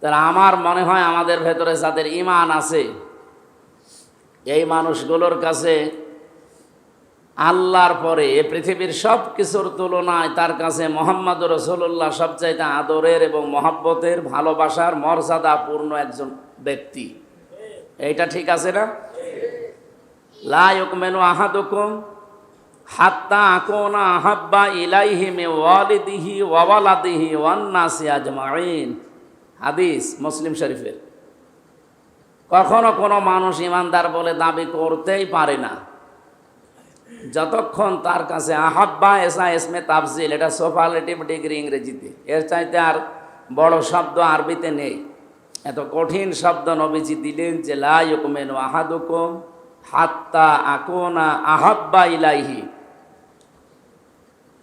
তাহলে আমার মনে হয় আমাদের ভেতরে যাদের ঈমান আছে এই মানুষগুলোর কাছে আল্লাহর পরে এ পৃথিবীর সব কিছুর তুলনায় তার কাছে মুহাম্মদ রাসূলুল্লাহ সবচাইতে আদরের এবং মহব্বতের ভালোবাসার মর্যাদাপূর্ণ একজন ব্যক্তি। এইটা ঠিক আছে না? লা ইউকমিনু আহাদুকুম হাত্তা আকুনা আহাব্বা ইলাইহি মিন ওয়ালিদিহি ওয়া ওয়ালাদিহি ওয়ান নাসি আজমাইন, হাদিস মুসলিম শরীফের। কখনো কোনো মানুষ ইমানদার বলে দাবি করতেই পারে না যতক্ষণ তার কাছে আহাব্বা এসা এসমে তাফজিল, এটা সুপারলেটিভ ডিগ্রি ইংরেজিতে, এর চাইতে আর বড় শব্দ আরবিতে নেই। এত কঠিন শব্দ নবীজি দিলেন যে লা ইউকমিনু আহাদুকুম হাত্তা আকুনা আহাব্বা ইলাইহি।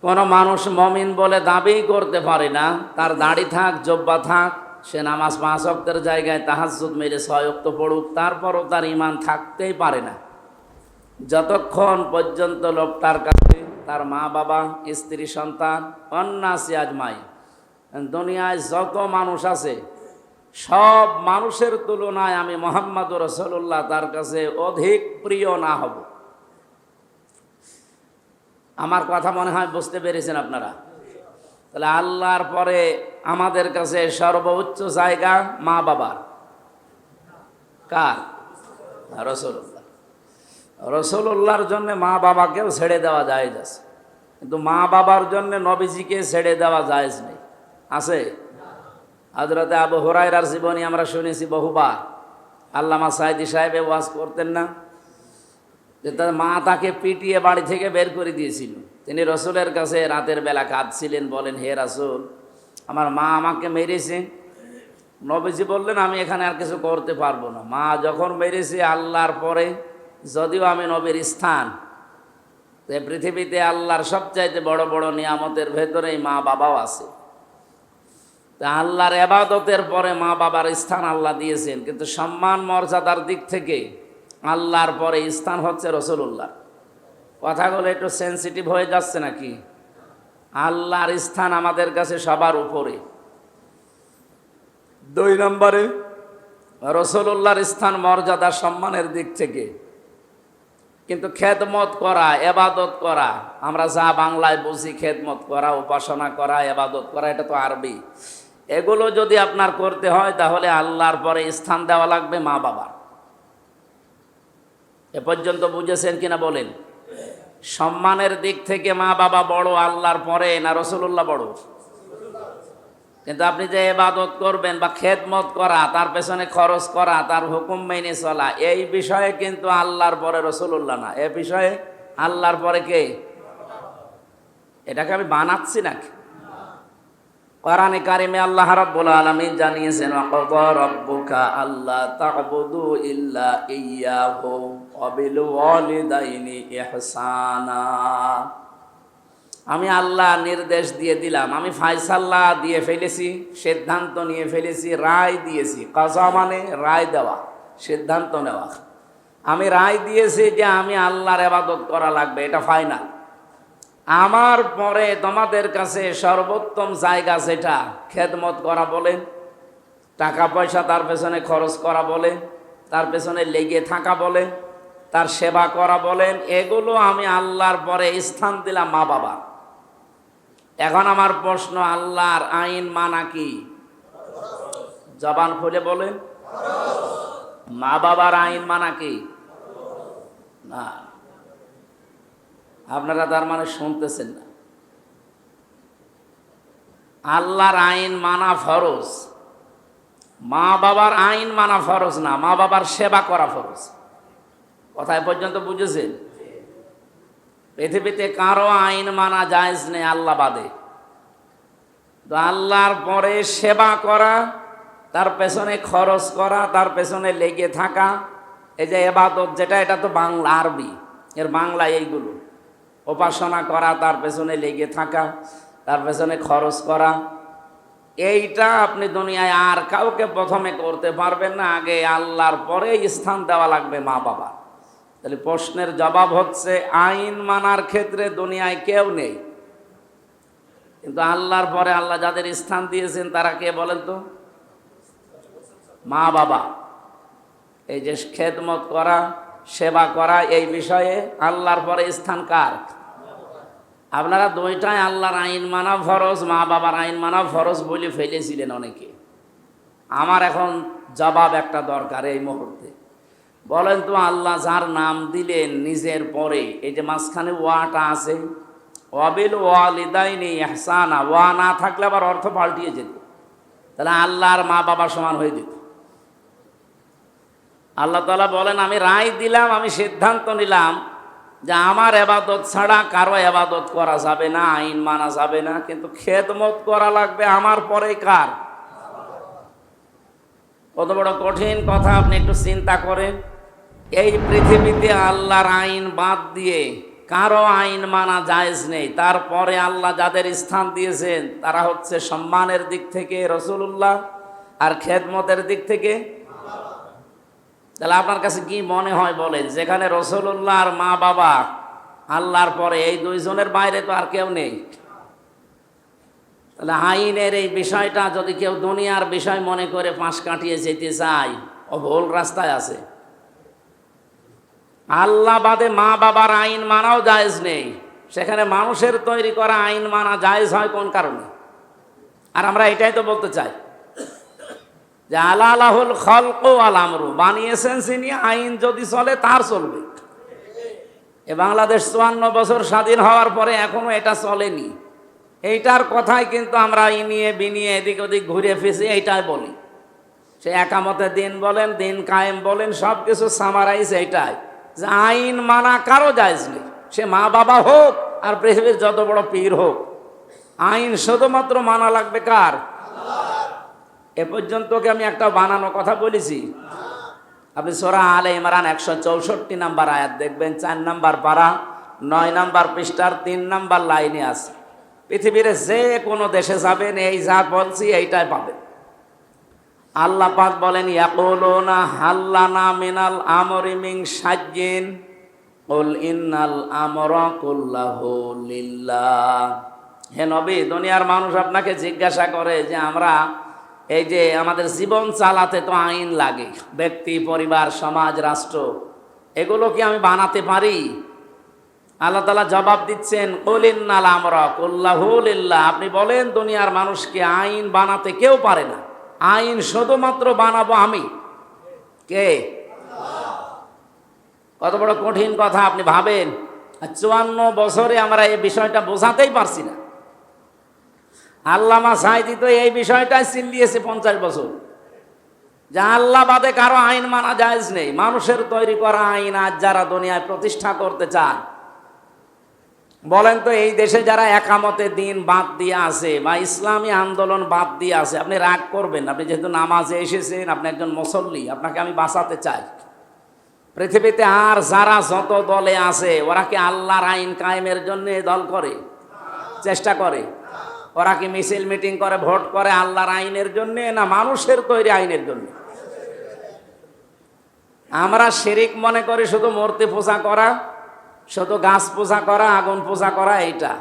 কোনো মানুষ মমিন বলে দাবি করতে পারে না, তার দাড়ি থাক জব্বা থাক, সে নামাজ 5 ওয়াক্তের জায়গায় তাহাজ্জুদ মেরে 6 ওয়াক্ত পড়ুক, তারপরও তার ঈমান থাকতেই পারে না যতক্ষণ পর্যন্ত লোকটার কাছে তার মা বাবা স্ত্রী সন্তান অন্নাসি আজমাই, দুনিয়ায় যত মানুষ আছে সব মানুষের তুলনায় আমি মুহাম্মদ রাসূলুল্লাহ তার কাছে অধিক প্রিয় না হব। আমার কথা মনে হয় বুঝতে পেরেছেন আপনারা? তাহলে আল্লাহর পরে আমাদের কাছে সর্বোচ্চ জায়গা মা বাবার। কার? রাসূলুল্লাহ। রাসূলুল্লাহর জন্য মা বাবাকেও ছেড়ে দেওয়া জায়েজ আছে, কিন্তু মা বাবার জন্য নবীজিকে ছেড়ে দেওয়া জায়েজ নেই। আছে? হযরতে আবু হুরায়রার জীবনী আমরা শুনেছি বহুবার। আল্লামা সাঈদী সাহেব ওয়াজ করতেন না যে তার মা তাকে পিটিয়ে বাড়ি থেকে বের করে দিয়েছিল। তিনি রসুলের কাছে রাতের বেলা কাঁদছিলেন, বলেন হে রাসূল, আমার মা আমাকে মেরেছে। নবীজি বললেন আমি এখানে আর কিছু করতে পারবো না, মা যখন মেরেছে আল্লাহর পরে, যদিও আমি নবীর স্থান, পৃথিবীতে আল্লাহর সবচাইতে বড় বড় নিয়ামতের ভেতরেই মা বাবাও আছে। তা আল্লাহর ইবাদতের পরে মা বাবার স্থান আল্লাহ দিয়েছেন, কিন্তু সম্মান মর্যাদার দিক থেকে আল্লাহর পরে স্থান হচ্ছে রাসূলুল্লাহ। কথাগুলো একটু সেন্সিটিভ হয়ে যাচ্ছে নাকি? আল্লাহর স্থান আমাদের কাছে সবার উপরে। 2 নম্বরে রাসূলুল্লাহর স্থান মর্যাদা সম্মানের দিক থেকে, কিন্তু খেদমত করা, ইবাদত করা, আমরা যা বাংলায় বুঝি খেদমত করা, উপাসনা করা, ইবাদত করা, এটা তো আরবি। এগুলো যদি আপনার করতে হয় তাহলে আল্লাহর পরে স্থান দেওয়া লাগবে মা বাবার। এ পর্যন্ত বুঝেছেন কিনা বলেন? সম্মানের দিক থেকে মা বাবা বড় আল্লাহর পরে না রাসূলুল্লাহ বড়? কিন্তু আপনি যে ইবাদত করবেন বা খেদমত করা, তার পেছনে খরচ করা, তার হুকুম মেনে চলা, এই বিষয়ে কিন্তু আল্লাহর পরে রাসূলুল্লাহ না, এ বিষয়ে আল্লাহর পরে কে? এটাকে আমি বানাচ্ছি নাকি? কোরআনে কারিমে আল্লাহ রাব্বুল আলামিন জানিয়েছেন ওয়াকাযা রাব্বুকা আল্লা তা'বুদু ইল্লা ইয়্যাহু ওয়া বিল ওয়ালিদাইনি ইহসানা। আমি আল্লাহ নির্দেশ দিয়ে দিলাম, আমি ফায়সালা দিয়ে ফেলেছি, সিদ্ধান্ত নিয়ে ফেলেছি, রায় দিয়েছি। কাজা মানে রায় দেওয়া, সিদ্ধান্ত নেওয়া। আমি রায় দিয়েছি যে আমি আল্লাহর ইবাদত করা লাগবে, এটা ফাইনাল। আমার পরে তোমাদের কাছে সর্বোত্তম জায়গা যেটা, খেদমত করা বলেন, টাকা পয়সা তার পেছনে খরচ করা বলেন, তার পেছনে লেগে থাকা বলেন, তার সেবা করা বলেন, এগুলো আমি আল্লাহর পরে স্থান দিলাম মা বাবা। এখন আমার প্রশ্ন, আল্লাহর আইন মানা কি? জবান খুলে বলেন। মা বাবার আইন মানা কি? না। আপনারা তার মানে শুনতেছেন না। আল্লাহর আইন মানা ফরজ, মা বাবার আইন মানা ফরজ না, মা বাবার সেবা করা ফরজ। কথা পর্যন্ত বুঝেছেন? পৃথিবীতে কারো আইন মানা জায়েজ নেই আল্লাহ বাদে। তো আল্লাহর পরে সেবা করা, তার পেছনে খরচ করা, তার পেছনে লেগে থাকা, এই যে ইবাদত যেটা, এটা তো বাংলা, আরবি, এর বাংলা এইগুলো। উপাসনা করা, তার পেছনে লেগে থাকা, তার পেছনে খরচ করা, এইটা আপনি দুনিয়ায় আর কাউকে প্রথমে করতে পারবেন না, আগে আল্লাহর পরে স্থান দেওয়া লাগবে মা বাবা। তাহলে প্রশ্নের জবাব হচ্ছে, আইন মানার ক্ষেত্রে দুনিয়ায় কেউ নেই, কিন্তু আল্লাহর পরে আল্লাহ যাদের স্থান দিয়েছেন তারা কে বলেন তো? মা বাবা, এই যে খেদমত করা, সেবা করা, এই বিষয়ে আল্লাহর পরে স্থান কার? আপনারা দুইটাই আল্লাহর আইন মানা ফরজ, মা বাবার আইন মানা ফরজ বলে ফেলেছিলেন অনেকে। আমার এখন জবাব একটা দরকার এই মুহূর্তে। বলেন তো, আল্লাহ যার নাম দিলেন নিজের পরে, এই যে মাঝখানে ওয়াটা আছে, ওয়াবিল ওয়ালিদাইনি ইহসানা, ওয়া না থাকলে আবার অর্থ পাল্টিয়ে যেত, তাহলে আল্লাহর মা বাবা সমান হয়ে যেত। আল্লাহ তাআলা বলেন, আমি রায় দিলাম, আমি সিদ্ধান্ত নিলাম যে আমার এবাদত ছাড়া কারো এবাদত করা যাবে না, আইন মানা যাবে না, কিন্তু খেদমত করা লাগবে আমার পরেই কার? কত বড় কঠিন কথা আপনি একটু চিন্তা করেন। এই পৃথিবীতে আল্লাহর আইন বাদ দিয়ে কারো আইন মানা জায়েজ নেই। তারপরে আল্লাহ যাদের স্থান দিয়েছেন তারা হচ্ছে সম্মানের দিক থেকে রাসূলুল্লাহ, আর খেদমতের দিক থেকে। তাহলে আপনার কাছে কি মনে হয় বলেন, যেখানে রাসূলুল্লাহ আর মা বাবা আল্লাহর পরে, এই দুইজনের বাইরে তো আর কেউ নেই। তাহলে আইনের এই বিষয়টা যদি কেউ দুনিয়ার বিষয় মনে করে পাশ কাটিয়ে যেতে চায়, ও ভুল রাস্তায় আছে। আল্লাহ বাদে মা বাবার আইন মানাও জায়েজ নেই, সেখানে মানুষের তৈরি করা আইন মানা জায়েজ হয় কোন কারণে? আর আমরা এটাই তো বলতে চাই যে আলাহুল খলকু ওয়াল আমরু, বানিয়েছেন যিনি, আইন যদি চলে তার চলবে। এ বাংলাদেশ ৫৪ বছর স্বাধীন হওয়ার পরে এখনো এটা চলেনি। এইটার কথাই কিন্তু আমরা ইনিয়ে বিনিয়ে এদিক ওদিক ঘুরে ফিরে এইটাই বলি। সে একামতে দিন বলেন, দিন কায়েম বলেন, সব কিছু সামারাইজ এইটাই যে আইন মানা কারো জায়েজ নেই, সে মা বাবা হোক আর পৃথিবীর যত বড় পীর হোক। আইন শুধুমাত্র মানা লাগবে কার? এ পর্যন্ত কি আমি একটা বানানো কথা বলেছি? আপনি সূরা আলে ইমরান ১৬৪ নাম্বার আয়াত দেখবেন, ৪ নাম্বার পারা, ৯ নাম্বার পৃষ্ঠার ৩ নাম্বার লাইনে আছে। পৃথিবীর যে কোনো দেশে যাবেন, এই যা বলছি এইটাই পাবেন। আল্লাহ পাক বলেন, ইয়াকুলুনা হাল্লানা মিনাল আমরি মিন শাইইন কুল ইন্নাল আমরা কুল্লাহু লিল্লাহ। হে নবী, দুনিয়ার মানুষ আপনাকে জিজ্ঞাসা করে যে আমরা এই যে আমাদের জীবন চালাতে তো আইন লাগে, ব্যক্তি, পরিবার, সমাজ, রাষ্ট্র, এগুলো কি আমি বানাতে পারি? আল্লাহ তাআলা জবাব দিচ্ছেন, কুল ইন্নাল আমরা কুল্লাহু লিল্লাহ। আপনি বলেন দুনিয়ার মানুষকে আইন বানাতে কেউ পারে না, আইন শুধুমাত্র বানাবো আমি। কে? কত বড় কঠিন কথা আপনি ভাবেন। ৫৪ বছরে আমরা এই বিষয়টা বোঝাতেই পারছি না। আল্লামা সাঈদী তো এই বিষয়টাই চিল্লিয়েছে ৫০ বছর, যে আল্লাহ বাদে কারো আইন মানা জায়েজ নেই। মানুষের তৈরি করা আইন আজ যারা দুনিয়ায় প্রতিষ্ঠা করতে চান, বলেন তো, এই দেশে যারা একামতে দিন বাদ দিয়ে আছে বা ইসলামী আন্দোলন বাদ দিয়ে আছে, আপনি রাগ করবেন? আপনি যেহেতু নামাজে এসেছেন, আপনি একজন মুসল্লি, আপনাকে আমি বাঁচাতে চাই। পৃথিবীতে আর যারা যত দলে আছে, ওরা কি আল্লাহর আইন কায়েমের জন্য দল করে, চেষ্টা করে? ওরা কি মিছিল মিটিং করে, ভোট করে আল্লাহর আইনের জন্য, না মানুষের তৈরি আইনের জন্য? আমরা শিরিক মনে করি শুধু মূর্তি পূজা করা, শুধু গাছ পূজা করা, আগুন পূজা করা। এইটা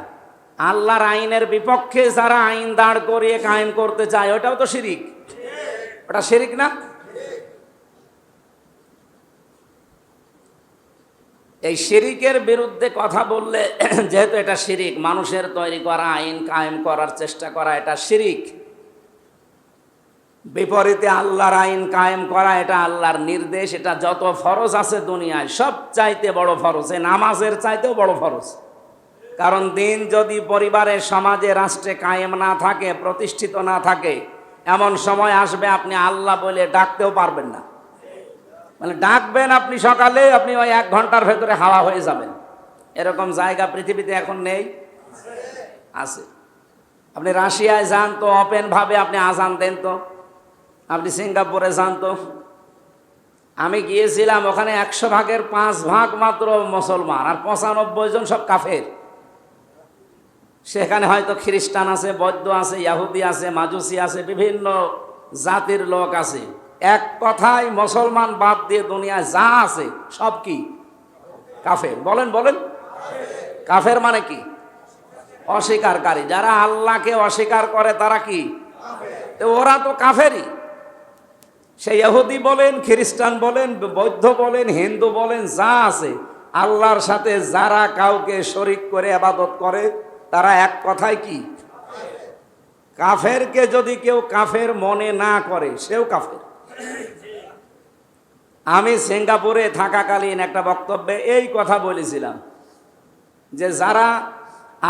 আল্লাহর আইনের বিপক্ষে যারা আইন দাঁড় করিয়ে কায়েম করতে চায়, ওটাও তো শিরিক। ওটা শিরিক না? এই শিরিকের বিরুদ্ধে কথা বললে, যেহেতু এটা শিরিক, মানুষের তৈরি করা আইন কায়েম করার চেষ্টা করা এটা শিরিক। বিপরীতে আল্লাহর আইন কায়েম করা এটা আল্লাহর নির্দেশ। এটা যত ফরজ আছে দুনিয়ায় সব চাইতে বড় ফরজ, নামাজের চাইতেও বড় ফরজ। কারণ দিন যদি পরিবারে, সমাজে, রাষ্ট্রে কায়েম না থাকে, প্রতিষ্ঠিত না থাকে, এমন সময় আসবে আপনি আল্লাহ বলে ডাকতেও পারবেন না। মানে ডাকবেন আপনি সকালে, আপনি ওই ১ ঘন্টার ভেতরে হাওয়া হয়ে যাবেন। এরকম জায়গা পৃথিবীতে এখন নেই? আছে। আপনি রাশিয়ায় যান তো ওপেন ভাবে আপনি আজান দেন তো, আপনি সিঙ্গাপুরে যান তো। আমি গিয়েছিলাম, ওখানে ১০০ ভাগের ৫ ভাগ মাত্র মুসলমান, আর ৯৫ জন সব কাফের। সেখানে হয়তো খ্রিস্টান আছে, বৌদ্ধ আছে, ইহুদি আছে, মাজুসি আছে, বিভিন্ন জাতির লোক আছে। এক কথায় মুসলমান বাদ দিয়ে দুনিয়ায় যা আছে সব কি? কাফের। বলেন বলেন, কাফের মানে কি? অস্বীকারী। যারা আল্লাহকে অস্বীকার করে তারা কি? ওরা তো কাফেরই। সে ইহুদি বলেন, খ্রিস্টান বলেন, বৌদ্ধ বলেন, হিন্দু বলেন, যা আছে, আল্লাহর সাথে যারা কাউকে শরিক করে ইবাদত করে তারা এক কথায় কি? কাফেরকে যদি কেউ কাফের মনে না করে সেও কাফের। আমি সিঙ্গাপুরে থাকাকালীন একটা বক্তব্যে এই কথা বলেছিলাম যে যারা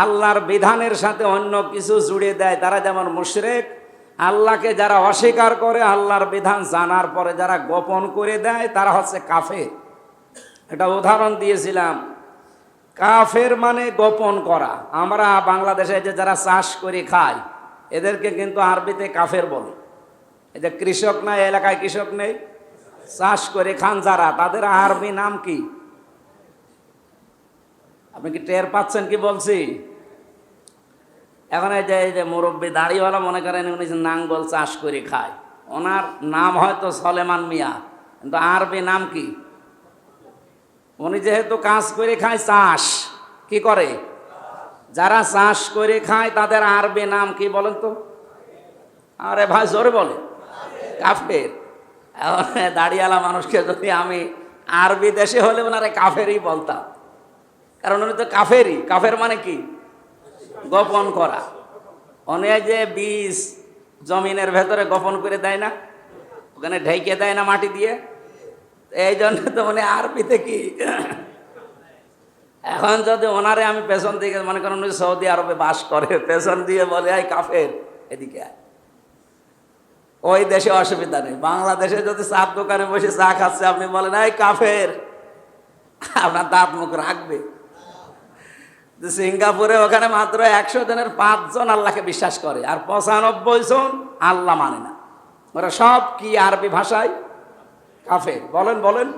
আল্লাহর বিধানের সাথে অন্য কিছু জুড়ে দেয় তারা যেমন মুশরিক, আল্লাহকে যারা অস্বীকার করে, আল্লাহর বিধান জানার পরে যারা গোপন করে দেয় তারা হচ্ছে কাফের। একটা উদাহরণ দিয়েছিলাম, কাফের মানে গোপন করা। আমরা বাংলাদেশে যে যারা চাষ করে খায় এদেরকে কিন্তু আরবিতে কাফের বলে। এই যে কৃষক নাই, এলাকায় কৃষক নেই, চাষ করে খান যারা, তাদের আরবি নাম কি? আপনি কি টের পাচ্ছেন কি বলছি? এখন এই যে মুরব্বী দাড়িওয়ালা মনে করেন উনি নাঙ্গল চাষ করে খায়, ওনার নাম হয়তো সলেমান মিয়া, কিন্তু আরবি নাম কি? উনি যেহেতু কাজ করে খায়, চাষ কি করে, যারা চাষ করে খায় তাদের আরবি নাম কি বলেন তো? আরে ভাই জোরে বলে, কাফের। এখন দাড়িওয়ালা মানুষকে যদি আমি আরবি দেশে হলে ওনারে কাফেরই বলতাম, কারণ উনি তো কাফেরই। কাফের মানে কি? গোপন করা। অনেক যে বীজ জমিনের ভেতরে গোপন করে দেয় না, ওখানে ঢেকে দেয় না মাটি দিয়ে, এই জন্য তো উনি আরবিতে কি। এখন যদি ওনারে আমি পেছন দিকে, মনে করেন উনি সৌদি আরবে বাস করে, পেছন দিয়ে বলে আই কাফের, এদিকে আয়, ওই দেশে অসুবিধা নেই। বাংলাদেশে যদি চার দোকানে বসে চা খাচ্ছে, আপনি বলেন এই কাফের, আপনার দাঁত মুখ রাখবে। সিঙ্গাপুরে ওখানে মাত্র 100 জনের 5 জন আল্লাহকে বিশ্বাস করে, আর 95 জন আল্লাহ মানে না। ওরা সব কি আরবি ভাষায় কাফের। বলেন বলেন।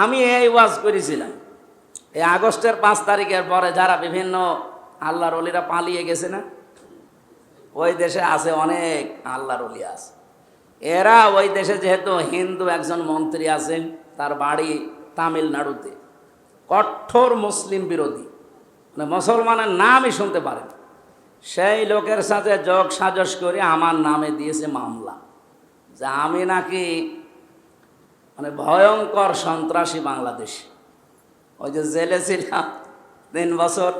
আমি এই ওয়াজ করেছিলাম এই আগস্টের 5 তারিখের পরে যারা বিভিন্ন আল্লাহর ওলিরা পালিয়ে গেছে না, ওই দেশে আছে অনেক আল্লাহর ওলি আছে। এরা ওই দেশে যেহেতু হিন্দু একজন মন্ত্রী আছেন, তার বাড়ি তামিলনাড়ুতে, কঠোর মুসলিম বিরোধী, মানে মুসলমানের নামই শুনতে পারেন, সেই লোকের সাথে যোগ সাজস করে আমার নামে দিয়েছে মামলা যে আমি নাকি মানে ভয়ঙ্কর সন্ত্রাসী বাংলাদেশ। ওই যে জেলে ছিলাম 3 বছর,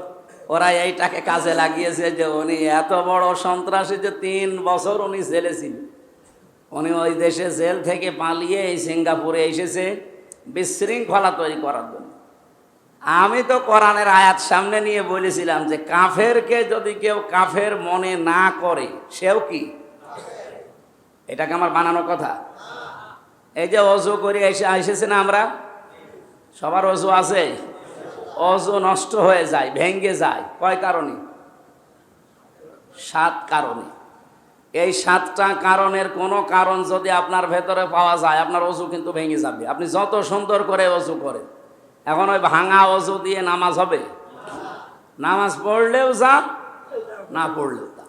ওরা এইটাকে কাজে লাগিয়েছে যে উনি এত বড় সন্ত্রাসী যে 3 বছর উনি জেলে ছিলেন। উনি ওই দেশে জেল থেকে পালিয়ে এই সিঙ্গাপুরে এসেছে বিশৃঙ্খলা তৈরি করার জন্য। আমি তো কোরআনের আয়াত সামনে নিয়ে বলেছিলাম যে কাফেরকে যদি কেউ কাফের মনে না করে সেও কি? এটাকে আমার বানানো কথা। এই যে অজু করে এসেছে না, আমরা সবার অজু আছে, অজু নষ্ট হয়ে যায়, ভেঙ্গে যায়, কয় কারণে? 7 কারণে। এই 7টা কারণের কোনো কারণ যদি আপনার ভেতরে পাওয়া যায়, আপনার অজু কিন্তু ভেঙে যাবে, আপনি যত সুন্দর করে অজু করেন। এখন ওই ভাঙা অজু দিয়ে নামাজ হবে? নামাজ পড়লেও যা, না পড়লেও যা।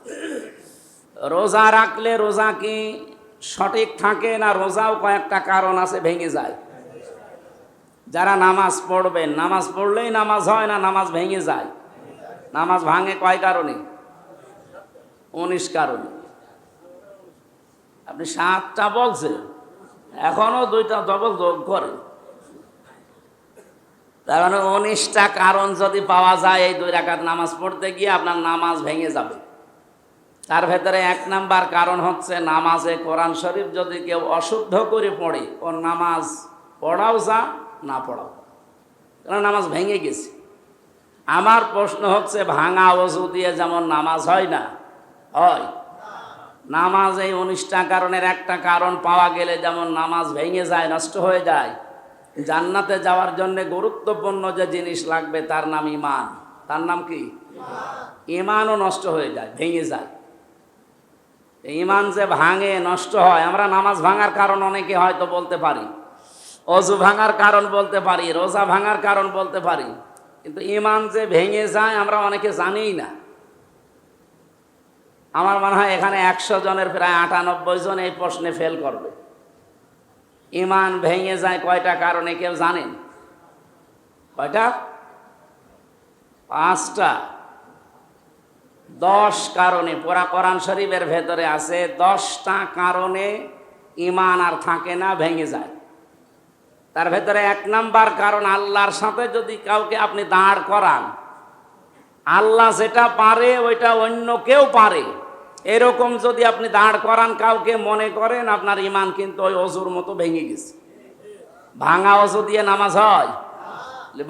রোজা রাখলে রোজা কি সঠিক থাকে না? রোজাও কয়েকটা কারণ আছে ভেঙে যায়। যারা নামাজ পড়বেন, নামাজ পড়লেই নামাজ হয় না, নামাজ ভেঙে যায়। নামাজ ভাঙে কয় কারণে? 19 কারণে। আপনি 7টা বলছেন, এখনো 2টা ডবল যোগ করেন, তার মানে 19টা কারণ যদি পাওয়া যায় এই 2 রাকাত নামাজ পড়তে গিয়ে আপনার নামাজ ভেঙে যাবে। তার ভেতরে 1 নাম্বার কারণ হচ্ছে নামাজে কোরআন শরীফ যদি কেউ অশুদ্ধ করে পড়ে, ওর নামাজ পড়াও যা, না পড়াও, কারণ নামাজ ভেঙে গেছে। আমার প্রশ্ন হচ্ছে, ভাঙা ওযু দিয়ে যেমন নামাজ হয় না, হয় নামাজ এই 19টা কারণের একটা কারণ পাওয়া গেলে যেমন নামাজ ভেঙে যায়, নষ্ট হয়ে যায়। জান্নাতে যাওয়ার জন্য গুরুত্বপূর্ণ যে জিনিস লাগবে তার নাম ঈমান। তার নাম কি? ঈমানও নষ্ট হয়ে যায়, ভেঙে যায়। ঈমান যে ভাঙে, নষ্ট হয়। আমরা নামাজ ভাঙার কারণ অনেকে হয়তো বলতে পারি, অজু ভাঙার কারণ বলতে পারি, রোজা ভাঙার কারণ বলতে পারি, কিন্তু ঈমান যে ভেঙে যায় আমরা অনেকে জানিই না। আমার মনে হয় এখানে 100 জনের প্রায় 98 জন এই প্রশ্নে ফেল করবে। ঈমান ভেঙে যায় কয়টা কারণে কেউ জানেন? কয়টা? 5টা। 10 কারণে। পুরা কোরআন শরীফের ভেতরে আছে 10টা কারণে ইমান আর থাকে না, ভেঙে যায়। তার ভেতরে 1 নাম্বার কারণ, আল্লাহর সাথে যদি কাউকে আপনি দাঁড় করান, আল্লাহ যেটা পারে ওইটা অন্য কেউ পারে, এরকম যদি আপনি দাঁড় করান কাউকে, মনে করেন আপনার ইমান কিন্তু ওই অজুর মতো ভেঙে গেছে। ভাঙা অজু দিয়ে নামাজ হয়?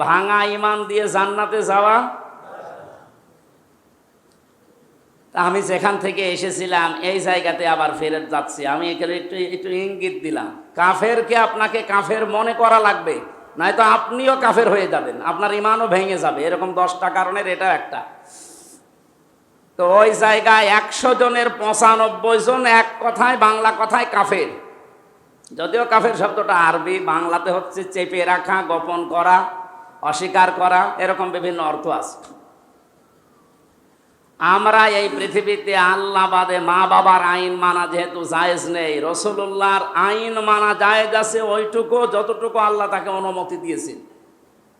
ভাঙা ইমান দিয়ে জান্নাতে যাওয়া? আমি যেখান থেকে এসেছিলাম এই জায়গাতে আবার ফেরত যাচ্ছি। আমি এখানে একটু একটু ইঙ্গিত দিলাম, কাফেরকে আপনাকে কাফের মনে করা লাগবে, নয়তো আপনিও কাফের হয়ে যাবেন, আপনার ইমানও ভেঙে যাবে। এরকম 10টা কারণের এটা একটা। তো ওই জায়গায় 100 জনের 95 জন এক কথায়, বাংলা কথায় কাফের। যদিও কাফের শব্দটা আরবি, বাংলাতে হচ্ছে চেপে রাখা, গোপন করা, অস্বীকার করা, এরকম বিভিন্ন অর্থ আছে। আমরা এই পৃথিবীতে আল্লাহ বাদে মা বাবার আইন মানা যেহেতু জায়েজ নেই, রাসূলুল্লাহর আইন মানা জায়েজ আছে ওইটুকু যতটুকু আল্লাহ তাকে অনুমতি দিয়েছেন।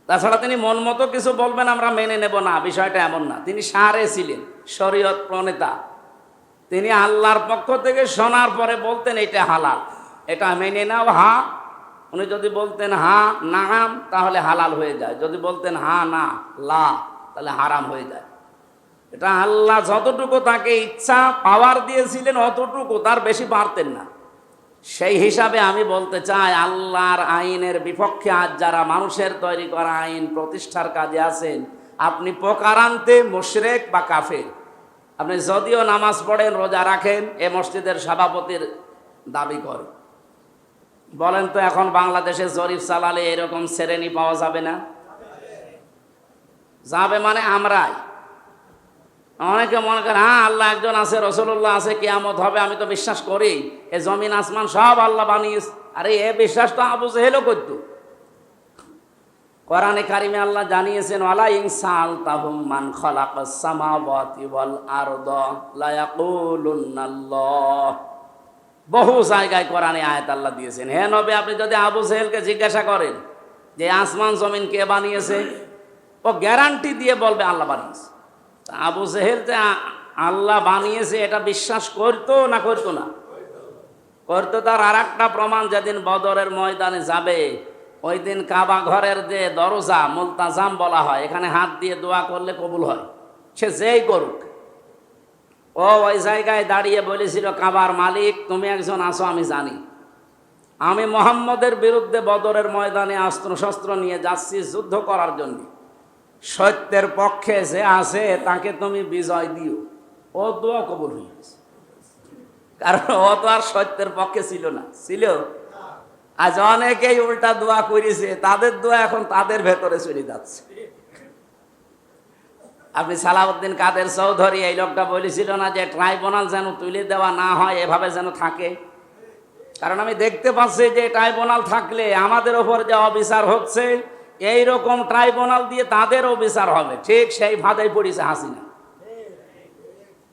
তাছাড়া তিনি মন মতো কিছু বলবেন আমরা মেনে নেব না, বিষয়টা এমন না। তিনি শারে ছিলেন, শরীয়ত প্রণেতা। তিনি আল্লাহর পক্ষ থেকে শোনার পরে বলতেন এটা হালাল, এটা মেনে নাও, হা। উনি যদি বলতেন হা নাম, তাহলে হালাল হয়ে যায়। যদি বলতেন হা না লা, তাহলে হারাম হয়ে যায়। এটা আল্লাহ যতটুকু তাকে ইচ্ছা পাওয়ার দিয়েছিলেন অতটুকু, তার বেশি পারতেন না। সেই হিসাবে আমি বলতে চাই, আল্লাহর আইনের বিপক্ষে আজ যারা মানুষের তৈরি করা আইন প্রতিষ্ঠার কাজে আছেন, আপনি প্রকারান্তে মুশরিক বা কাফের। আপনি যদিও নামাজ পড়েন, রোজা রাখেন, এ মসজিদের সভাপতির দাবি করেন, বলেন তো এখন বাংলাদেশে জরিপ চালালে এরকম শ্রেণী পাওয়া যাবে না? যাবে মানে আমরাই। অনেকে মনে করেন হ্যাঁ আল্লাহ একজন আছে, রাসূলুল্লাহ আছে, কিয়ামত হবে, আমি তো বিশ্বাস করি, এ জমিন আসমান সব আল্লাহ বানিয়েছে। আরে এ বিশ্বাস তো আবু জেহেলও করত। কোরআনে কারিমে আল্লাহ জানিয়েছেন, ওয়ালা ইন সাআলতাহুম মান খালাকাস সামাওয়াতি ওয়াল আরদা লা ইয়াকুলুনাল্লাহ। বহু জায়গায় কোরআনে আয়াত আল্লাহ দিয়েছেন। হে নবী, আপনি যদি আবু জেহেলকে জিজ্ঞাসা করেন যে আসমান জমিন কে বানিয়েছে, ও গ্যারান্টি দিয়ে বলবে আল্লাহ বানিয়েছে। আবু জেহেল যে আল্লাহ বানিয়েছে এটা বিশ্বাস করতো না করতো না? করতো। তার আর একটা প্রমাণ, যেদিন বদরের ময়দানে যাবে, ওই দিন কাবা ঘরের যে দরজা মুলতাজাম বলা হয়, এখানে হাত দিয়ে দোয়া করলে কবুল হয়, সে যেই করুক। ও ওই জায়গায় দাঁড়িয়ে বলেছিল, কাবার মালিক তুমি একজন আছো আমি জানি, আমি মুহাম্মদের বিরুদ্ধে বদরের ময়দানে অস্ত্রশস্ত্র নিয়ে যাচ্ছি যুদ্ধ করার জন্য, সত্যের পক্ষে যে আছে তাকে তুমি বিজয় দিও। ও দোয়া কবুল হয়ে গেছে, কারণ ও তো আর সত্যের পক্ষে ছিল না, ছিল। আজ অনেকেই উল্টা দোয়া করেছে, তাদের দোয়া এখন তাদের ভেতরে চলে যাচ্ছে। আপনি সালাউদ্দিন কাদের চৌধুরী, এই লোকটা বলেছিল না যে ট্রাইব্যুনাল যেন তুলে দেওয়া না হয়, এভাবে যেন থাকে। কারণ আমি দেখতে পাচ্ছি যে ট্রাইব্যুনাল থাকলে আমাদের ওপর যে অবিচার হচ্ছে, এইরকম ট্রাইব্যুনাল দিয়ে তাদেরও বিচার হবে। ঠিক সেই ফাঁদেই পড়েছে হাসিনা।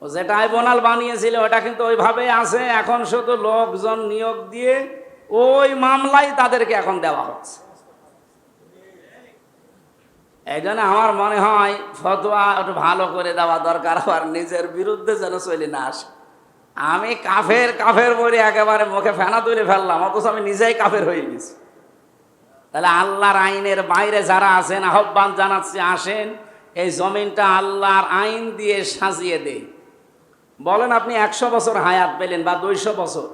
ও যে ট্রাইব্যুনাল বানিয়েছিল ওটা কিন্তু ওইভাবে আছে, এখন শুধু লোকজন নিয়োগ দিয়ে ওই মামলায় তাদেরকে এখন দেওয়া হচ্ছে। এই জন্য আমার মনে হয় ফতোয়া একটু ভালো করে দেওয়া দরকার, আবার নিজের বিরুদ্ধে যেন চলে না আসে। আমি কাফের কাফের বলে একেবারে মুখে ফেনা তুলে ফেললাম, অথচ আমি নিজেই কাফের হয়ে গেছি। তাহলে আল্লাহর আইনের বাইরে যারা আছেন, আহ্বান জানাচ্ছি, আসেন এই জমিনটা আল্লাহর আইন দিয়ে সাজিয়ে দেই। বলেন আপনি 100 বছর হায়াত পেলেন বা 200 বছর,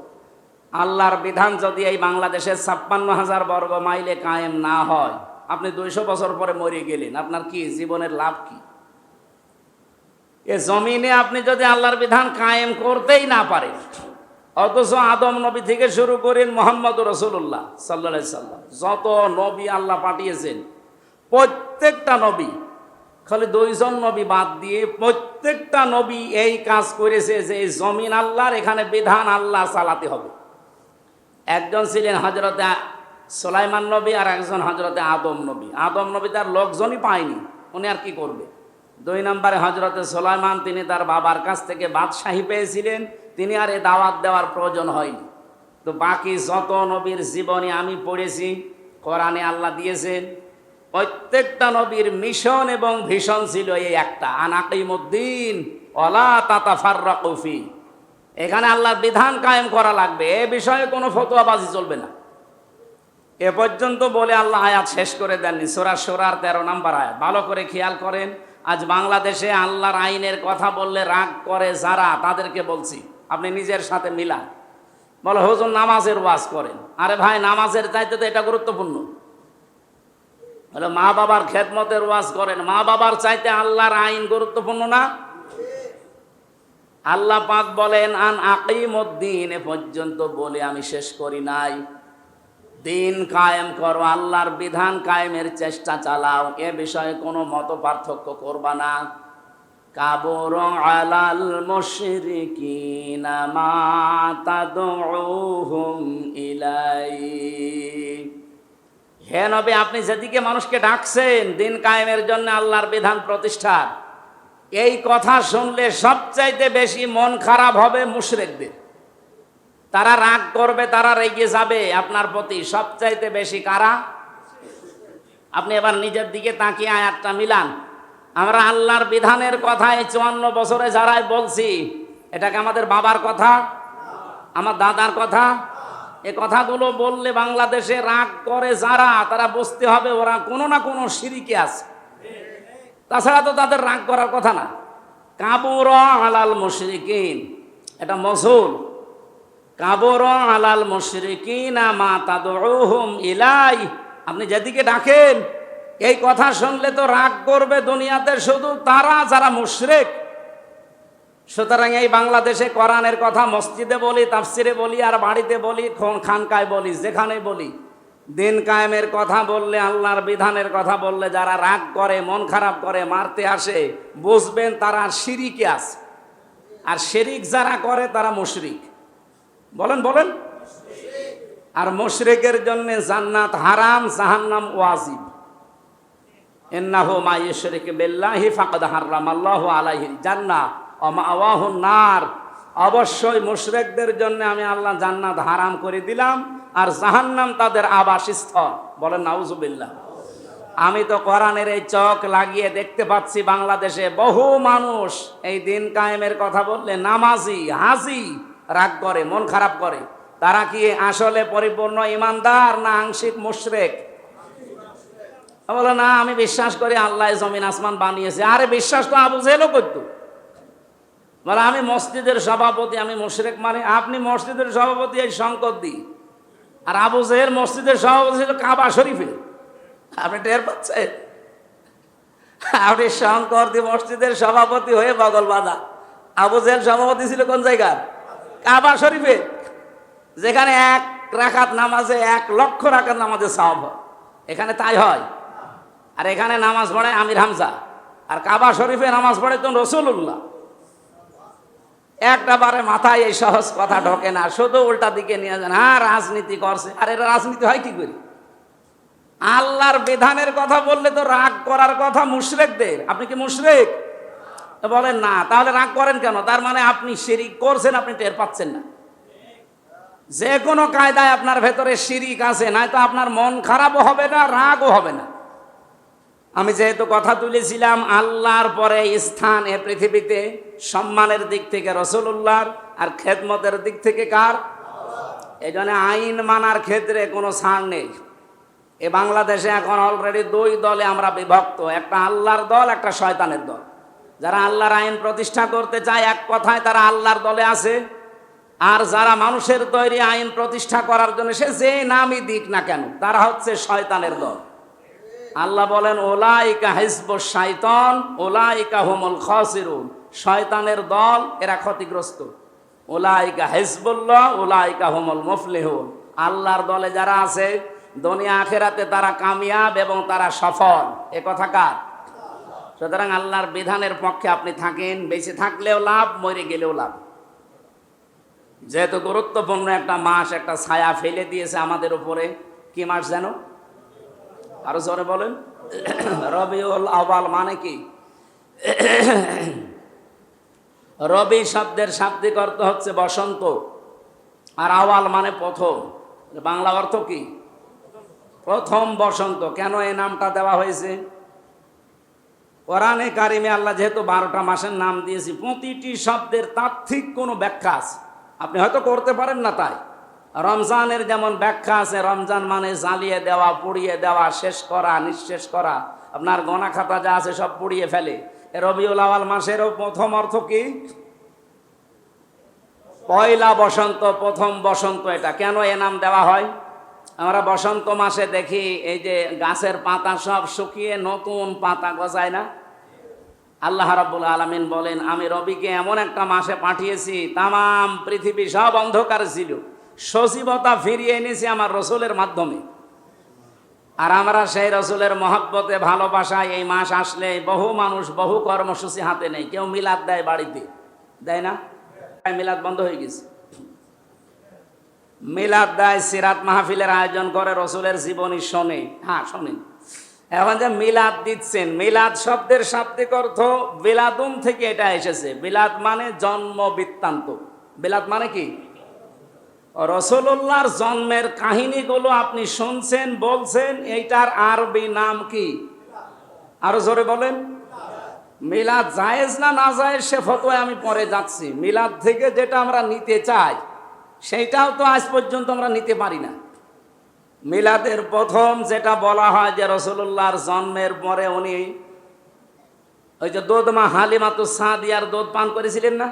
আল্লাহর বিধান যদি এই বাংলাদেশের 56,000 বর্গ মাইলে কায়েম না হয়, আপনি 200 বছর পরে মরে গেলেন, আপনার কি জীবনের লাভ কি? এ জমিনে আপনি যদি আল্লাহর বিধান কায়েম করতেই না পারেন, অথচ আদম নবী থেকে শুরু করেন মুহাম্মদ রাসূলুল্লাহ সাল্লাল্লাহু আলাইহি সাল্লাম, যত নবী আল্লাহ পাঠিয়েছেন, প্রত্যেকটা নবী, খালি 2 জন নবী বাদ দিয়ে প্রত্যেকটা নবী এই কাজ করেছে যে এই জমিন আল্লাহর, এখানে বিধান আল্লাহ চালাতে হবে। একজন ছিলেন হযরতে সুলাইমান নবী, আর একজন হযরতে আদম নবী। আদম নবী তার লোকজনই পায়নি, উনি আর কি করবে। 2 নম্বরে হযরতে সুলাইমান, তিনি তার বাবার কাছ থেকে বাদশাহী পেয়েছিলেন, তিনি আর এ দাওয়াত দেওয়ার প্রয়োজন হয়নি। তো বাকি যত নবীর জীবনী আমি পড়েছি, কোরআনে আল্লাহ দিয়েছেন, প্রত্যেকটা নবীর মিশন এবং ভিশন ছিল এই একটা, আনাকিমুদ্দিন ওয়ালা তাতাফাররাকু ফি। এখানে আল্লাহর বিধান কায়েম করা লাগবে, এ বিষয়ে কোনো ফতোয়াবাজি চলবে না। এ পর্যন্ত বলে আল্লাহ আয়াত শেষ করে দেননি। সূরা শুরার 13 নম্বর আয়াত ভালো করে খেয়াল করেন। আজ বাংলাদেশে আল্লাহর আইনের কথা বললে রাগ করে যারা, তাদেরকে বলছি আপনি নিজের সাথে মিলান। বলে হুজুর নামাজের ওয়াজ করেন। আরে ভাই, নামাজের চাইতে তো এটা গুরুত্বপূর্ণ। বলে মা বাবার খেদমতের ওয়াজ করেন, মা বাবার চাইতে আল্লাহর আইন গুরুত্বপূর্ণ না? আল্লাহ পাক বলেন আন আকিমুদ্দিন, এ পর্যন্ত বলে আমি শেষ করি নাই। দিন কায়েম করো, আল্লাহর বিধান কায়েমের চেষ্টা চালাও, এ বিষয়ে কোনো মত পার্থক্য করবা না। কাবুর আলাল মুশরিকিনা মা তাদউহুম ইলাইহি। হে নবী, আপনি যেদিকে মানুষকে ডাকছেন দিন কায়েমের জন্য, আল্লাহর বিধান প্রতিষ্ঠার, এই কথা শুনলে সবচাইতে বেশি মন খারাপ হবে মুশরিকদের। তারা রাগ করবে, তারা রেগে যাবে আপনার প্রতি। সবচাইতে বেশি কারা? আপনি এবার নিজের দিকে তাকিয়ে আয়াতটা মিলান। আমরা আল্লাহর বিধানের কথা এই 54 বছরে যারাই বলছি, এটাকে আমাদের বাবার কথা, আমার দাদার কথা? এ কথাগুলো বললে বাংলাদেশে রাগ করে যারা, তারা বুঝতে হবে ওরা কোনো না কোনো শিরকে আছে, তাছাড়া তো তাদের রাগ করার কথা না। কাবুর আলাল মুশরিকিন, এটা মসুল। কাবুর আলাল মুশরিকিনা মা তাদউহুম ইলাই। আপনি যেদিকে ডাকেন এই কথা শুনলে তো রাগ করবে দুনিয়াতে শুধু তারা যারা মুশরিক। সুতরাং এই বাংলাদেশে কোরআনের কথা মসজিদে বলি, তাফসিরে বলি, আর বাড়িতে বলি, খানকায় বলি, যেখানে বলি, দিন কায়েমের কথা বললে, আল্লাহর বিধানের কথা বললে যারা রাগ করে, মন খারাপ করে, মারতে আসে, বুঝবেন তারা শিরিকে আছে। আর শিরিক যারা করে তারা মুশরিক। বলেন বলেন। আর মুশরিকের জন্য জান্নাত হারাম, জাহান্নাম ওয়াজিব। ইন্নাহু মা ইউশরিক বিল্লাহি ফাকাদ হারামাল্লাহু আলাইহিল জান্নাহ ওয়া মাওয়াহুন নার। অবশ্যই মুশরিকদের জন্য আমি আল্লাহ জান্নাত হারাম করে দিলাম, আর জাহান্নাম তাদের আবাসস্থল। বলেন নাউজুবিল্লাহ। আমি তো কোরআনের এই চোখ লাগিয়ে দেখতে পাচ্ছি বাংলাদেশে বহু মানুষ এই দিন কায়েমের কথা বললে নামাজি, হাজি রাগ করে, মন খারাপ করে। তারা কি আসলে পরিপূর্ণ ইমানদার না আংশিক মুশরিক? বলে না, আমি বিশ্বাস করি আল্লাহ জমিন আসমান বানিয়েছে। আরে বিশ্বাস তো আবু জেহেলও করতো। বলে আমি মসজিদের সভাপতি, আমি মুশরিক মানে? আপনি মসজিদের সভাপতি এই শঙ্করদি, আর আবু জেহেল মসজিদের সভাপতি ছিল কাবা শরীফে। আপনি টের পাচ্ছেন? আপনি শঙ্করদি মসজিদের সভাপতি হয়ে বগল বাঁধা। আবু জেহেল সভাপতি ছিল কোন জায়গার? কাবা শরীফে, যেখানে 1 রাকাত নামাজে 1 লক্ষ রাকাত নামাজে সওয়াব হয়। এখানে তাই হয়? আর এখানে নামাজ পড়ে আমির হামজা, আর কাবা শরীফে নামাজ পড়ে তো রাসূলুল্লাহ। একটা বারে মাথায় এই সহজ কথা ঢোকে না, শুধু উল্টা দিকে নিয়ে যান। হ্যাঁ, রাজনীতি করছে। আর এরা রাজনীতি হয় কি করে? আল্লাহর বিধানের কথা বললে তো রাগ করার কথা মুশরিকদের। আপনি কি মুশরিক? বলেন না। তাহলে রাগ করেন কেন? তার মানে আপনি শিরিক করছেন, আপনি টের পাচ্ছেন না। যে কোনো কায়দায় আপনার ভেতরে শিরিক আছে, নয়তো আপনার মন খারাপও হবে না, রাগও হবে না। আমি যেহেতু কথা তুলেছিলাম আল্লাহর পরে স্থান এ পৃথিবীতে সম্মানের দিক থেকে রাসূলুল্লাহর, আর খেদমতের দিক থেকে কার? এই জন্য আইন মানার ক্ষেত্রে কোনো ছাড় নেই। এ বাংলাদেশে এখন অলরেডি 2 দলে আমরা বিভক্ত, একটা আল্লাহর দল, একটা শয়তানের দল। যারা আল্লাহর আইন প্রতিষ্ঠা করতে চায় এক কথায় তারা আল্লাহর দলে আছে, আর যারা মানুষের তৈরি আইন প্রতিষ্ঠা করার জন্য সে যে নামই দিক না কেন তারা হচ্ছে শয়তানের দল। আল্লাহ বলেন উলাইকা হিজবুশ শাইতান উলাইকা হুমুল খাসিরুন। শয়তানের দল এরা ক্ষতিগ্রস্ত। উলাইকা হিজবুল্লাহ উলাইকা হুমুল মুফলিহুন। আল্লাহর দলে যারা আছে দুনিয়া আখিরাতে তারা কামিয়াব এবং তারা সফল। এ কথা কার? সুতরাং আল্লাহর বিধানের পক্ষে আপনি থাকেন, বেঁচে থাকলেও লাভ, মরে গেলেও লাভ। যেহেতু গুরুত্বপূর্ণ একটা মাস, একটা ছায়া ফেলে দিয়েছে আমাদের উপরে। কি মাস যেন? আরো জোরে বলেন। রবিউল আউয়াল মানে কি? রবি শব্দের শাব্দিক অর্থ হচ্ছে বসন্ত, আর আওয়াল মানে প্রথম। বাংলা অর্থ কি? প্রথম বসন্ত। কেন এই নামটা দেওয়া হয়েছে? কোরআনে কারিমে আল্লাহ যেহেতু 12টা মাসের নাম দিয়েছি, প্রতিটি শব্দের তাত্ত্বিক কোনো ব্যাখ্যা আছে। আপনি হয়তো করতে পারেন না। তাই রমজানের যেমন ব্যাখ্যা আছে, রমজান মানে জ্বালিয়ে দেওয়া, পুড়িয়ে দেওয়া, শেষ করা, নিঃশেষ করা, আপনার গোনা খাতা যা আছে সব পুড়িয়ে ফেলে। রবিউল আউয়াল মাসেরও প্রথম অর্থ কি? পয়লা বসন্ত, প্রথম বসন্ত। এটা কেন এ নাম দেওয়া হয়? আমরা বসন্ত মাসে দেখি এই যে গাছের পাতা সব শুকিয়ে নতুন পাতা গজায় না? আল্লাহ রাব্বুল আলামিন বলেন, আমি রবিকে এমন একটা মাসে পাঠিয়েছি, তামাম পৃথিবী সব অন্ধকার ছিল, সজীবতা ফিরিয়ে এনেছি আমার রসুলের মাধ্যমে। আর আমরা সেই রসুলের মহব্বতে, ভালোবাসায় এই মাস আসলে বহু মানুষ বহু কর্মসূচি হাতে নেই। কেউ মিলাদ দেয়, বাড়িতে দেয় না? মিলাদ বন্ধ হয়ে গেছে। মিলাদ দেয়, সিরাত মাহফিলের আয়োজন করে, রসুলের জীবনী শোনে। হ্যাঁ, শোনেন। এখন যে মিলাদ দিচ্ছেন, মিলাদ শব্দের শাব্দিক অর্থ বিলাদুন থেকে এটা এসেছে। বিলাদ মানে জন্ম বৃত্তান্ত। বিলাদ মানে কি? রসুল্লাহর জন্মের কাহিনীগুলো আপনি শুনছেন, বলছেন, এইটার আরবি নাম কি? আরো জোরে বলেন। মিলাদ জায়েজ না না জায়েজ সে ফতোয়ায় আমি পরে যাচ্ছি। মিলাদ থেকে যেটা আমরা নিতে চাই সেইটাও তো আজ পর্যন্ত আমরা নিতে পারি না। মিলাদের প্রথম যেটা বলা হয় যে রসুল্লাহর জন্মের পরে উনি ওই যে দুধ মা হালিমাতুস সাদিয়ার দুধ পান করেছিলেন না?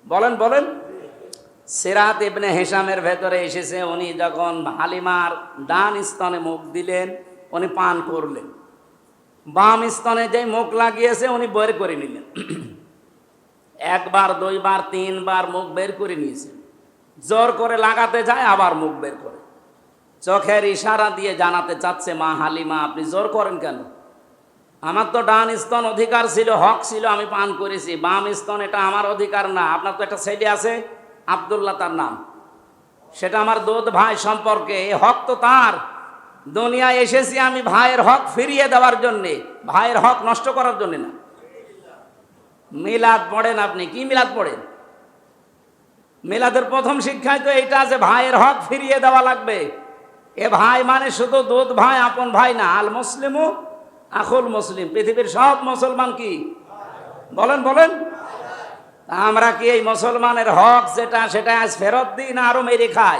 বলেন বলেন। সিরাত ইবনে হিশামের ভেতরে এসেছে, উনি যখন হালিমার ডান স্তনে মুখ দিলেন উনি পান করলেন, বাম স্তনে যে মুখ লাগিয়েছে উনি বের করে নিলেন। একবার, দুইবার, তিনবার মুখ বের করে নিয়েছেন। জোর করে লাগাতে যায়, আবার মুখ বের করে চোখের ইশারা দিয়ে জানাতে চাচ্ছে, মা হালিমা আপনি জোর করেন কেন? আমার তো ডান স্তন অধিকার ছিল, হক ছিল, আমি পান করেছি। বাম স্তন এটা আমার অধিকার না। আপনার তো একটা ছেলে আছে আব্দুল্লাহ তার নাম, সেটা আমার দুধ ভাই সম্পর্কে, এই হক তো তার। দুনিয়ায় এসেছি আমি ভাইয়ের হক ফিরিয়ে দেওয়ার জন্যে, ভাইয়ের হক নষ্ট করার জন্য না। মিলাদ পড়েন আপনি, কি মিলাদ পড়েন? মিলাদের প্রথম শিক্ষায় তো এইটা যে ভাইয়ের হক ফিরিয়ে দেওয়া লাগবে। এ ভাই মানে শুধু দুধ ভাই, আপন ভাই না। আল মুসলিমু আখুল মুসলিম। পৃথিবীর সব মুসলমান কি? বলেন বলেন। আমরা কি এই মুসলমানের হক যেটা সেটা আজ ফেরত দিই না আরো মেরে খাই?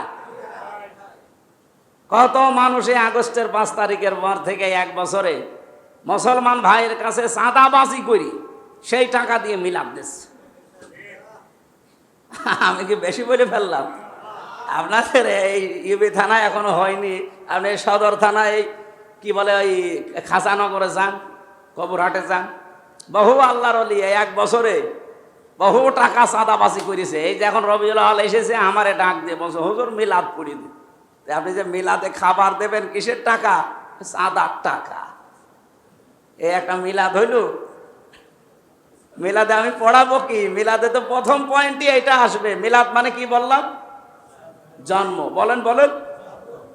কত মানুষ এই আগস্টের 5 তারিখের পর থেকে এক বছরে মুসলমান ভাইয়ের কাছে চাঁদাবাজি করি, সেই টাকা দিয়ে মিলাদ দিচ্ছে। আমি কি বেশি বলে ফেললাম? আপনাদের এই ইউবি থানায় এখনো হয়নি, আপনি সদর থানায় কি বলে ওই খাজানগরে যান, কবরহাটে যান, বহু আল্লাহর ওলি এক বছরে বহু টাকা চাঁদাবাজি করেছে। এই যে এখন রবিউল আউয়াল এসেছে, আমারে ডাক দিয়ে বলছে হুজুর মিলাদ পড়ি দিন। আপনি যে মিলাদে খাবার দেবেন কিসের টাকা? চাঁদার টাকা। এই একটা মিলাদ হইল? মিলাদে আমি পড়াবো কি? মিলাদে তো প্রথম পয়েন্টই এটা আসবে। মিলাদ মানে কি বললাম? জন্ম। বলেন বলেন।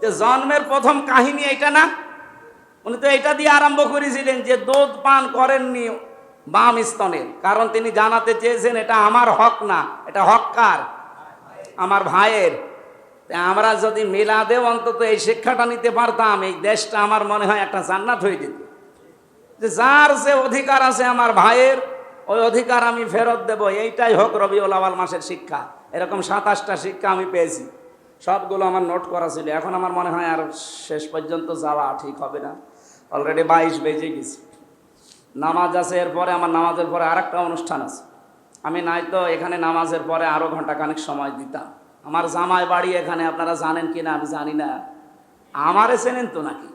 যে জন্মের প্রথম কাহিনী এটা না? উনি তো এটা দিয়ে আরম্ভ করেছিলেন যে দুধ পান করেননি বাম স্তনের, কারণ তিনি জানাতে চেয়েছেন এটা আমার হক না, এটা হক কার? আমার ভাইয়ের। আমরা যদি মিলাদে অন্তত এই শিক্ষাটা নিতে পারতাম, এই দেশটা আমার মনে হয় একটা জান্নাত হয়ে যেত। যে যার যে অধিকার আছে আমার ভাইয়ের, ওই অধিকার আমি ফেরত দেব। এইটাই হোক রবিউল আউয়াল মাসের শিক্ষা। এরকম 27টা শিক্ষা আমি পেয়েছি, সবগুলো আমার নোট করা ছিল। এখন আমার মনে হয় আর শেষ পর্যন্ত যাওয়া ঠিক হবে না, অলরেডি 22 বেজে গেছে। নামাজ আছে, এরপরে আমার নামাজের পরে আর একটা অনুষ্ঠান আছে। আমি নাই তো এখানে নামাজের পরে আরও ঘন্টাখানেক সময় দিতাম। আমার জামাই বাড়ি এখানে, আপনারা জানেন কি না আমি জানি না। আমারে চেনেন তো নাকি?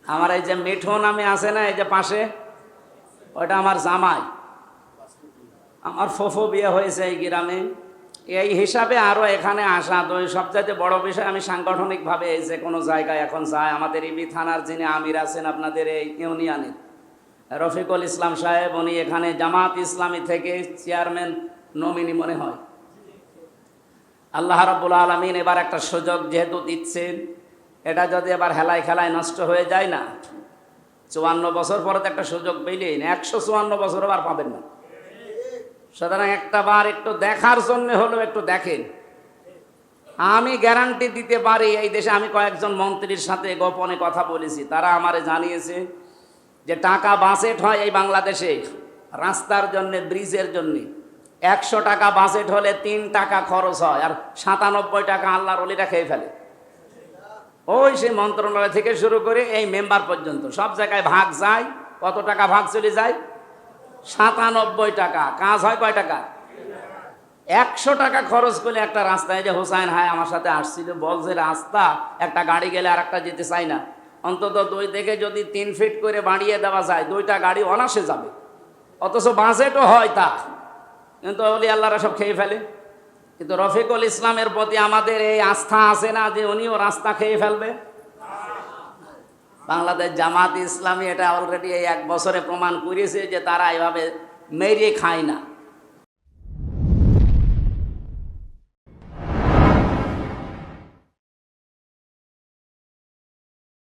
আমার এই যে মিঠু নামে আছে না, এই যে পাশে, ওইটা আমার জামাই। আমার ফুফু বিয়ে হয়েছে এই গ্রামে। এই হিসাবে আরও এখানে আসা তো সবচাইতে বড় বিষয়। আমি সাংগঠনিকভাবে এই যে কোনো জায়গায় এখন যাই, আমাদের ইবি থানার যিনি আমির আছেন আপনাদের এই ইউনিয়নের রফিকুল ইসলাম সাহেব, উনি এখানে জামাত ইসলামী থেকে চেয়ারম্যান নমিনি মনে হয়। আল্লাহ রাব্বুল আলামিন এবার একটা সুযোগ যেহেতু দিচ্ছেন, এটা যদি এবার হেলায় খেলায় নষ্ট হয়ে যায় না, 54 বছর পরে তো একটা সুযোগ পেলেন, 154 বছর আবার পাবেন না। সুতরাং একটা বার একটু দেখার জন্য হলেও একটু দেখেন। আমি গ্যারান্টি দিতে পারি, এই দেশে আমি কয়েকজন মন্ত্রীর সাথে গোপনে কথা বলেছি, তারা আমারে জানিয়েছে যে টাকা বাজেট হয় এই বাংলাদেশে রাস্তার জন্যে, ব্রিজের জন্যে, 100 টাকা বাজেট হলে 3 টাকা খরচ হয়, আর 97 টাকা আল্লাহর ওলিরা খেয়ে ফেলে। ওই সেই মন্ত্রণালয় থেকে শুরু করে এই মেম্বার পর্যন্ত সব জায়গায় ভাগ যায়। কত টাকা ভাগ চলে যায়? 97 টাকা। কাজ হয় কয় টাকা? 100 টাকা খরচ করলে একটা রাস্তায়, যে হোসাইন হায় আমার সাথে আসছিল, বলছে রাস্তা একটা গাড়ি গেলে আর একটা যেতে চাই না, অন্তত 2 থেকে যদি 3 ফিট করে বাড়িয়ে দেওয়া যায় 2টা গাড়ি অনাসে যাবে, অথচ বাজেটও হয় তা, কিন্তু ওলি আল্লাহরা সব খেয়ে ফেলে। কিন্তু রফিকুল ইসলামের প্রতি আমাদের এই আস্থা আছে না যে উনিও রাস্তা খেয়ে ফেলবে? বাংলাদেশ জামাত ইসলামী এটা অলরেডি এই 1 বছরে প্রমাণ করেছে যে তারা এভাবে মেরে খায় না।